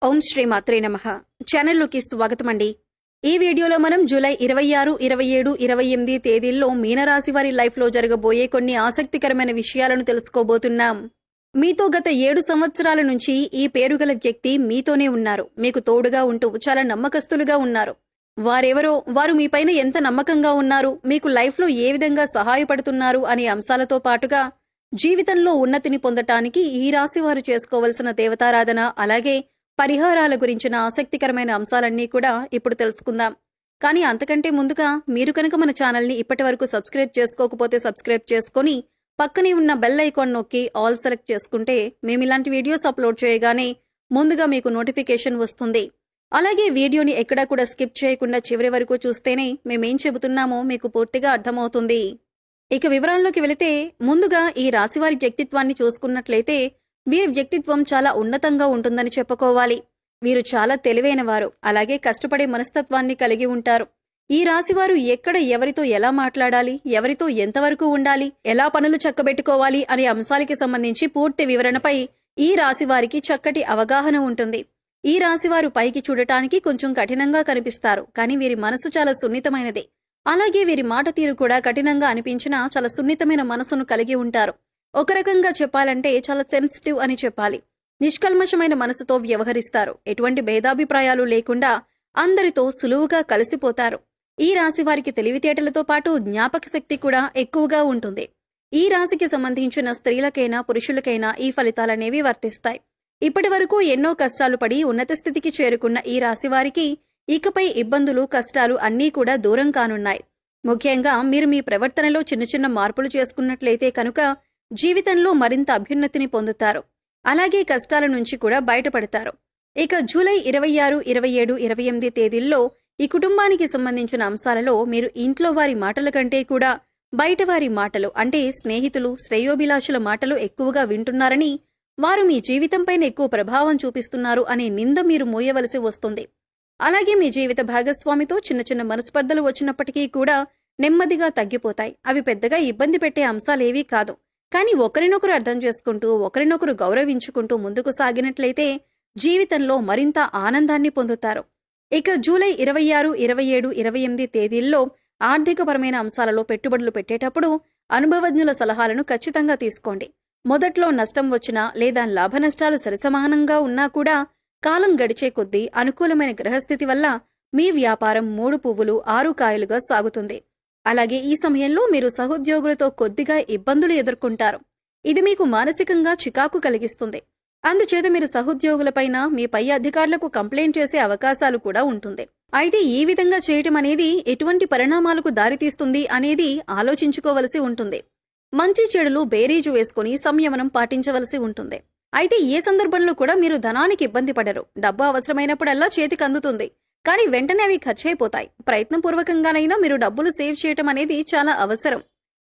ఓం శ్రీ మాత్రే నమః. ఛానల్లోకి స్వాగతం అండి. ఈ వీడియోలో మనం జూలై 26, 27, 28 తేదీల్లో మీనరాశి వారి లైఫ్లో జరగబోయే కొన్ని ఆసక్తికరమైన విషయాలను తెలుసుకోబోతున్నాం. మీతో గత 7 సంవత్సరాల నుంచి ఈ పేరుగల వ్యక్తి మీతోనే ఉన్నారు. మీకు తోడుగా ఉంటూ చాలా నమ్మకస్తులుగా ఉన్నారు. వారెవరో, వారు మీపైన ఎంత నమ్మకంగా ఉన్నారు, మీకు లైఫ్లో ఏ విధంగా సహాయపడుతున్నారు అనే అంశాలతో పాటుగా జీవితంలో ఉన్నతిని పొందటానికి ఈ రాశి వారు చేసుకోవలసిన దేవతారాధన, అలాగే పరిహారాల గురించిన ఆసక్తికరమైన అంశాలన్నీ కూడా ఇప్పుడు తెలుసుకుందాం. కానీ అంతకంటే ముందుగా మీరు కనుక మన ఛానల్ని ఇప్పటి వరకు సబ్స్క్రైబ్ చేసుకోకపోతే సబ్స్క్రైబ్ చేసుకొని పక్కనే ఉన్న బెల్ ఐకాన్ నొక్కి ఆల్ సెలెక్ట్ చేసుకుంటే మేము ఇలాంటి వీడియోస్ అప్లోడ్ చేయగానే ముందుగా మీకు నోటిఫికేషన్ వస్తుంది. అలాగే వీడియోని ఎక్కడా కూడా స్కిప్ చేయకుండా చివరి వరకు చూస్తేనే మేమేం చెబుతున్నామో మీకు పూర్తిగా అర్థమవుతుంది. ఇక వివరాల్లోకి వెళితే ముందుగా ఈ రాశివారి వ్యక్తిత్వాన్ని చూసుకున్నట్లయితే వీరి వ్యక్తిత్వం చాలా ఉన్నతంగా ఉంటుందని చెప్పుకోవాలి. వీరు చాలా తెలివైన వారు, అలాగే కష్టపడే మనస్తత్వాన్ని కలిగి ఉంటారు. ఈ రాశివారు ఎక్కడ ఎవరితో ఎలా మాట్లాడాలి, ఎవరితో ఎంతవరకు ఉండాలి, ఎలా పనులు చక్కబెట్టుకోవాలి అనే అంశాలకి సంబంధించి పూర్తి వివరణపై ఈ రాశివారికి చక్కటి అవగాహన ఉంటుంది. ఈ రాశివారు పైకి చూడటానికి కొంచెం కఠినంగా కనిపిస్తారు, కానీ వీరి మనసు చాలా సున్నితమైనది. అలాగే వీరి మాట తీరు కూడా కఠినంగా అనిపించినా చాలా సున్నితమైన మనసును కలిగి ఉంటారు. ఒక రకంగా చెప్పాలంటే చాలా సెన్సిటివ్ అని చెప్పాలి. నిష్కల్మషమైన మనసుతో వ్యవహరిస్తారు. ఎటువంటి భేదాభిప్రాయాలు లేకుండా అందరితో సులువుగా కలిసిపోతారు. ఈ రాశి వారికి తెలివితేటలతో పాటు జ్ఞాపక శక్తి కూడా ఎక్కువగా ఉంటుంది. ఈ రాశికి సంబంధించిన స్త్రీలకైనా పురుషులకైనా ఈ ఫలితాలనేవి వర్తిస్తాయి. ఇప్పటి వరకు ఎన్నో కష్టాలు పడి ఉన్నత స్థితికి చేరుకున్న ఈ రాశి వారికి ఇకపై ఇబ్బందులు, కష్టాలు అన్నీ కూడా దూరం కానున్నాయి. ముఖ్యంగా మీరు మీ ప్రవర్తనలో చిన్న చిన్న మార్పులు చేసుకున్నట్లయితే కనుక జీవితంలో మరింత అభ్యున్నతిని పొందుతారు. అలాగే కష్టాల నుంచి కూడా బయటపడతారు. ఇక జూలై 26, 27, 28 తేదీల్లో ఈ కుటుంబానికి సంబంధించిన అంశాలలో మీరు ఇంట్లో వారి మాటల కంటే కూడా బయట వారి మాటలు, అంటే స్నేహితులు, శ్రేయోభిలాషుల మాటలు ఎక్కువగా వింటున్నారని, వారు మీ జీవితంపైన ఎక్కువ ప్రభావం చూపిస్తున్నారు అనే నింద మీరు మోయవలసి వస్తుంది. అలాగే మీ జీవిత భాగస్వామితో చిన్న చిన్న మనస్పర్ధలు వచ్చినప్పటికీ కూడా నెమ్మదిగా తగ్గిపోతాయి. అవి పెద్దగా ఇబ్బంది పెట్టే అంశాలేవీ కాదు. కానీ ఒకరినొకరు అర్థం చేసుకుంటూ, ఒకరినొకరు గౌరవించుకుంటూ ముందుకు సాగినట్లయితే జీవితంలో మరింత ఆనందాన్ని పొందుతారు. ఇక జూలై 26, 27, 28 తేదీల్లో ఆర్థికపరమైన అంశాలలో పెట్టుబడులు పెట్టేటప్పుడు అనుభవజ్ఞుల సలహాలను ఖచ్చితంగా తీసుకోండి. మొదట్లో నష్టం వచ్చినా లేదా లాభ నష్టాలు సరిసమానంగా ఉన్నా కూడా కాలం గడిచే కొద్దీ అనుకూలమైన గ్రహస్థితి వల్ల మీ వ్యాపారం 3 పువ్వులు 6 కాయలుగా సాగుతుంది. అలాగే ఈ సమయంలో మీరు సహోద్యోగులతో కొద్దిగా ఇబ్బందులు ఎదుర్కొంటారు. ఇది మీకు మానసికంగా చికాకు కలిగిస్తుంది. అందుచేత మీరు సహోద్యోగులపైన, మీ పై అధికారులకు కంప్లైంట్ చేసే అవకాశాలు కూడా ఉంటుంది. అయితే ఈ విధంగా చేయటం అనేది ఎటువంటి పరిణామాలకు దారితీస్తుంది అనేది ఆలోచించుకోవలసి ఉంటుంది. మంచి చెడులు బేరీజు వేసుకుని సంయమనం పాటించవలసి ఉంటుంది. అయితే ఏ సందర్భంలో కూడా మీరు ధనానికి ఇబ్బంది పడరు. డబ్బు అవసరమైనప్పుడల్లా చేతికి అందుతుంది, కానీ వెంటనే అవి ఖర్చయిపోతాయి. ప్రయత్నపూర్వకంగానైనా మీరు డబ్బులు సేవ్ చేయటం అనేది చాలా అవసరం.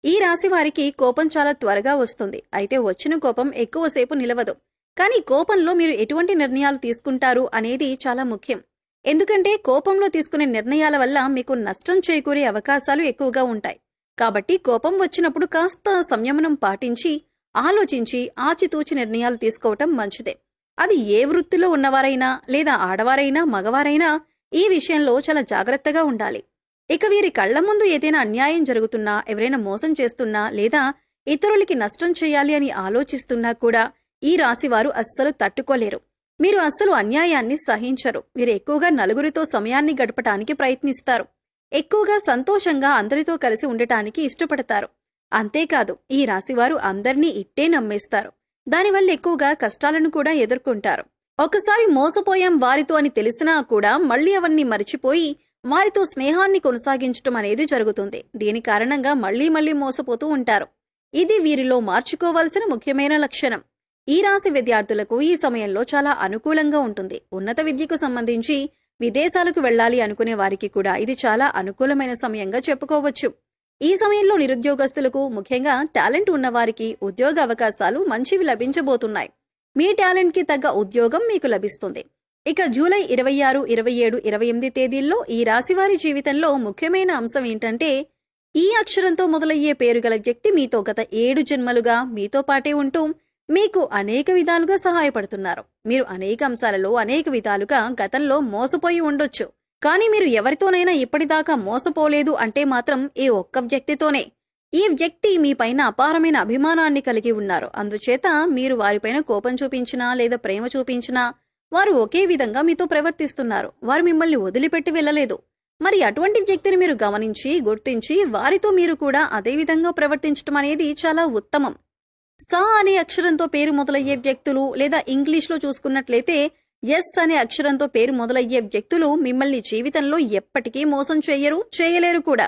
ఈ రాశి వారికి కోపం చాలా త్వరగా వస్తుంది. అయితే వచ్చిన కోపం ఎక్కువసేపు నిలవదు. కానీ కోపంలో మీరు ఎటువంటి నిర్ణయాలు తీసుకుంటారు అనేది చాలా ముఖ్యం. ఎందుకంటే కోపంలో తీసుకునే నిర్ణయాల వల్ల మీకు నష్టం చేకూరే అవకాశాలు ఎక్కువగా ఉంటాయి. కాబట్టి కోపం వచ్చినప్పుడు కాస్త సంయమనం పాటించి, ఆలోచించి, ఆచితూచి నిర్ణయాలు తీసుకోవటం మంచిదే. అది ఏ వృత్తిలో ఉన్నవారైనా, లేదా ఆడవారైనా, మగవారైనా ఈ విషయంలో చాలా జాగ్రత్తగా ఉండాలి. ఇక వీరి కళ్ల ముందు ఏదైనా అన్యాయం జరుగుతున్నా, ఎవరైనా మోసం చేస్తున్నా, లేదా ఇతరులకి నష్టం చేయాలి అని ఆలోచిస్తున్నా కూడా ఈ రాశివారు అస్సలు తట్టుకోలేరు. మీరు అస్సలు అన్యాయాన్ని సహించరు. మీరు ఎక్కువగా నలుగురితో సమయాన్ని గడపటానికి ప్రయత్నిస్తారు. ఎక్కువగా సంతోషంగా అందరితో కలిసి ఉండటానికి ఇష్టపడతారు. అంతేకాదు ఈ రాశివారు అందర్నీ ఇట్టే నమ్మేస్తారు. దానివల్ల ఎక్కువగా కష్టాలను కూడా ఎదుర్కొంటారు. ఒకసారి మోసపోయాం వారితో అని తెలిసినా కూడా మళ్లీ అవన్నీ మరిచిపోయి వారితో స్నేహాన్ని కొనసాగించటం అనేది జరుగుతుంది. దీని కారణంగా మళ్లీ మోసపోతూ ఉంటారు. ఇది వీరిలో మార్చుకోవాల్సిన ముఖ్యమైన లక్షణం. ఈ రాశి విద్యార్థులకు ఈ సమయంలో చాలా అనుకూలంగా ఉంటుంది. ఉన్నత విద్యకు సంబంధించి విదేశాలకు వెళ్లాలి అనుకునే వారికి కూడా ఇది చాలా అనుకూలమైన సమయంగా చెప్పుకోవచ్చు. ఈ సమయంలో నిరుద్యోగస్తులకు, ముఖ్యంగా టాలెంట్ ఉన్నవారికి ఉద్యోగ అవకాశాలు మంచివి లభించబోతున్నాయి. మీ టాలెంట్ కి తగ్గ ఉద్యోగం మీకు లభిస్తుంది. ఇక జూలై 26, 27, 28 తేదీల్లో ఈ రాశివారి జీవితంలో ముఖ్యమైన అంశం ఏంటంటే, ఈ అక్షరంతో మొదలయ్యే పేరు గల వ్యక్తి మీతో గత 7 జన్మలుగా మీతో పాటే ఉంటూ మీకు అనేక విధాలుగా సహాయపడుతున్నారు. మీరు అనేక అంశాలలో అనేక విధాలుగా గతంలో మోసపోయి ఉండొచ్చు. కానీ మీరు ఎవరితోనైనా ఇప్పటిదాకా మోసపోలేదు అంటే మాత్రం ఈ ఒక్క వ్యక్తితోనే. ఈ వ్యక్తి మీపైన అపారమైన అభిమానాన్ని కలిగి ఉన్నారు. అందుచేత మీరు వారిపైన కోపం చూపించినా లేదా ప్రేమ చూపించినా వారు ఒకే విధంగా మీతో ప్రవర్తిస్తున్నారు. వారు మిమ్మల్ని వదిలిపెట్టి వెళ్ళలేదు. మరి అటువంటి వ్యక్తిని మీరు గమనించి గుర్తించి వారితో మీరు కూడా అదే విధంగా ప్రవర్తించడం అనేది చాలా ఉత్తమం. సా అనే అక్షరంతో పేరు మొదలయ్యే వ్యక్తులు లేదా ఇంగ్లీష్లో చూసుకున్నట్లయితే ఎస్ అనే అక్షరంతో పేరు మొదలయ్యే వ్యక్తులు మిమ్మల్ని జీవితంలో ఎప్పటికీ మోసం చేయలేరు కూడా.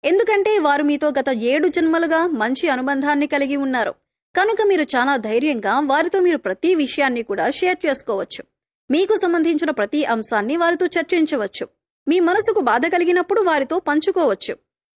ఎందుకంటే వారు మీతో గత 7 జన్మలుగా మంచి అనుబంధాన్ని కలిగి ఉన్నారు. కనుక మీరు చాలా ధైర్యంగా వారితో మీరు ప్రతి విషయాన్ని కూడా షేర్ చేసుకోవచ్చు. మీకు సంబంధించిన ప్రతి అంశాన్ని వారితో చర్చించవచ్చు. మీ మనసుకు బాధ కలిగినప్పుడు వారితో పంచుకోవచ్చు.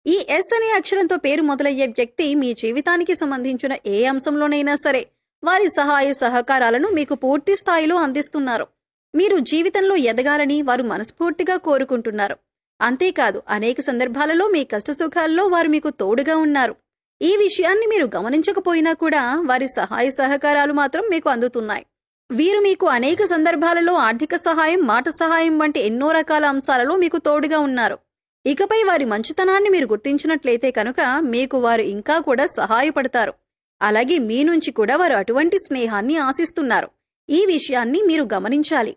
ఈ ఎస్ అనే అక్షరంతో పేరు మొదలయ్యే వ్యక్తి మీ జీవితానికి సంబంధించిన ఏ అంశంలోనైనా సరే వారి సహాయ సహకారాలను మీకు పూర్తి స్థాయిలో అందిస్తున్నారు. మీరు జీవితంలో ఎదగాలని వారు మనస్ఫూర్తిగా కోరుకుంటున్నారు. అంతేకాదు అనేక సందర్భాలలో మీ కష్టసుఖాల్లో వారు మీకు తోడుగా ఉన్నారు. ఈ విషయాన్ని మీరు గమనించకపోయినా కూడా వారి సహాయ సహకారాలు మాత్రం మీకు అందుతున్నాయి. వీరు మీకు అనేక సందర్భాలలో ఆర్థిక సహాయం, మాట సహాయం వంటి ఎన్నో రకాల అంశాలలో మీకు తోడుగా ఉన్నారు. ఇకపై వారి మంచితనాన్ని మీరు గుర్తించినట్లయితే కనుక మీకు వారు ఇంకా కూడా సహాయపడతారు. అలాగే మీ నుంచి కూడా వారు అటువంటి స్నేహాన్ని ఆశిస్తున్నారు. ఈ విషయాన్ని మీరు గమనించాలి.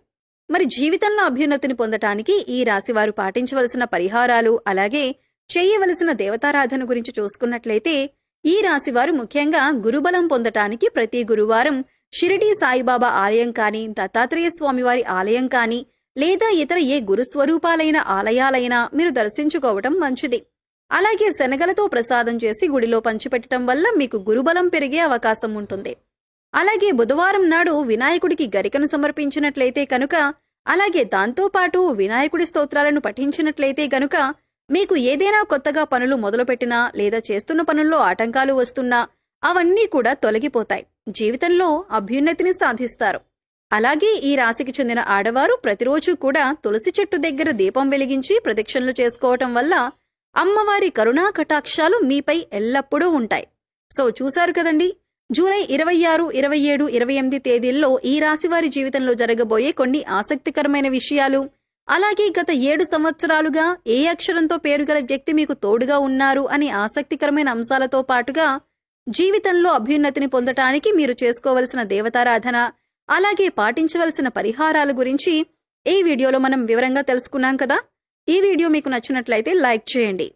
మరి జీవితంలో అభ్యున్నతిని పొందటానికి ఈ రాశి వారు పాటించవలసిన పరిహారాలు అలాగే చేయవలసిన దేవతారాధన గురించి చూసుకున్నట్లయితే ఈ రాశి వారు ముఖ్యంగా గురుబలం పొందటానికి ప్రతి గురువారం షిరిడీ సాయిబాబా ఆలయం కానీ, దత్తాత్రేయ స్వామివారి ఆలయం కానీ లేదా ఇతర ఏ గురుస్వరూపాలైన ఆలయాలైనా మీరు దర్శించుకోవటం మంచిది. అలాగే శనగలతో ప్రసాదం చేసి గుడిలో పంచిపెట్టడం వల్ల మీకు గురుబలం పెరిగే అవకాశం ఉంటుంది. అలాగే బుధవారం నాడు వినాయకుడికి గరికను సమర్పించినట్లయితే కనుక, అలాగే దాంతోపాటు వినాయకుడి స్తోత్రాలను పఠించినట్లయితే గనుక మీకు ఏదైనా కొత్తగా పనులు మొదలుపెట్టినా లేదా చేస్తున్న పనుల్లో ఆటంకాలు వస్తున్నా అవన్నీ కూడా తొలగిపోతాయి. జీవితంలో అభ్యున్నతిని సాధిస్తారు. అలాగే ఈ రాశికి చెందిన ఆడవారు ప్రతిరోజు కూడా తులసి చెట్టు దగ్గర దీపం వెలిగించి ప్రదక్షిణలు చేసుకోవటం వల్ల అమ్మవారి కరుణా కటాక్షాలు మీపై ఎల్లప్పుడూ ఉంటాయి. సో చూశారు కదండి, జూలై 26, 27, 28 తేదీల్లో ఈ రాశి వారి జీవితంలో జరగబోయే కొన్ని ఆసక్తికరమైన విషయాలు, అలాగే గత 7 సంవత్సరాలుగా ఏ అక్షరంతో పేరు గల వ్యక్తి మీకు తోడుగా ఉన్నారు అనే ఆసక్తికరమైన అంశాలతో పాటుగా జీవితంలో అభ్యున్నతిని పొందటానికి మీరు చేసుకోవలసిన దేవతారాధన అలాగే పాటించవలసిన పరిహారాల గురించి ఈ వీడియోలో మనం వివరంగా తెలుసుకున్నాం కదా. ఈ వీడియో మీకు నచ్చినట్లయితే లైక్ చేయండి.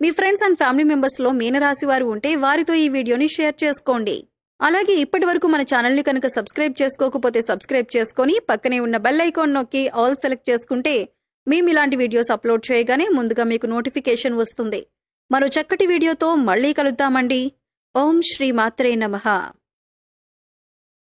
మీ ఫ్రెండ్స్ అండ్ ఫ్యామిలీ మెంబర్స్లో మీనరాశి వారు ఉంటే వారితో ఈ వీడియోని షేర్ చేసుకోండి. అలాగే ఇప్పటి వరకు మన ఛానల్ని కనుక సబ్స్క్రైబ్ చేసుకోకపోతే సబ్స్క్రైబ్ చేసుకొని పక్కనే ఉన్న బెల్ ఐకాన్ నొక్కి ఆల్ సెలెక్ట్ చేసుకుంటే మేము ఇలాంటి వీడియోస్ అప్లోడ్ చేయగానే ముందుగా మీకు నోటిఫికేషన్ వస్తుంది. మరో చక్కటి వీడియోతో మళ్ళీ కలుద్దామండి. ఓం శ్రీ మాత్రే నమః.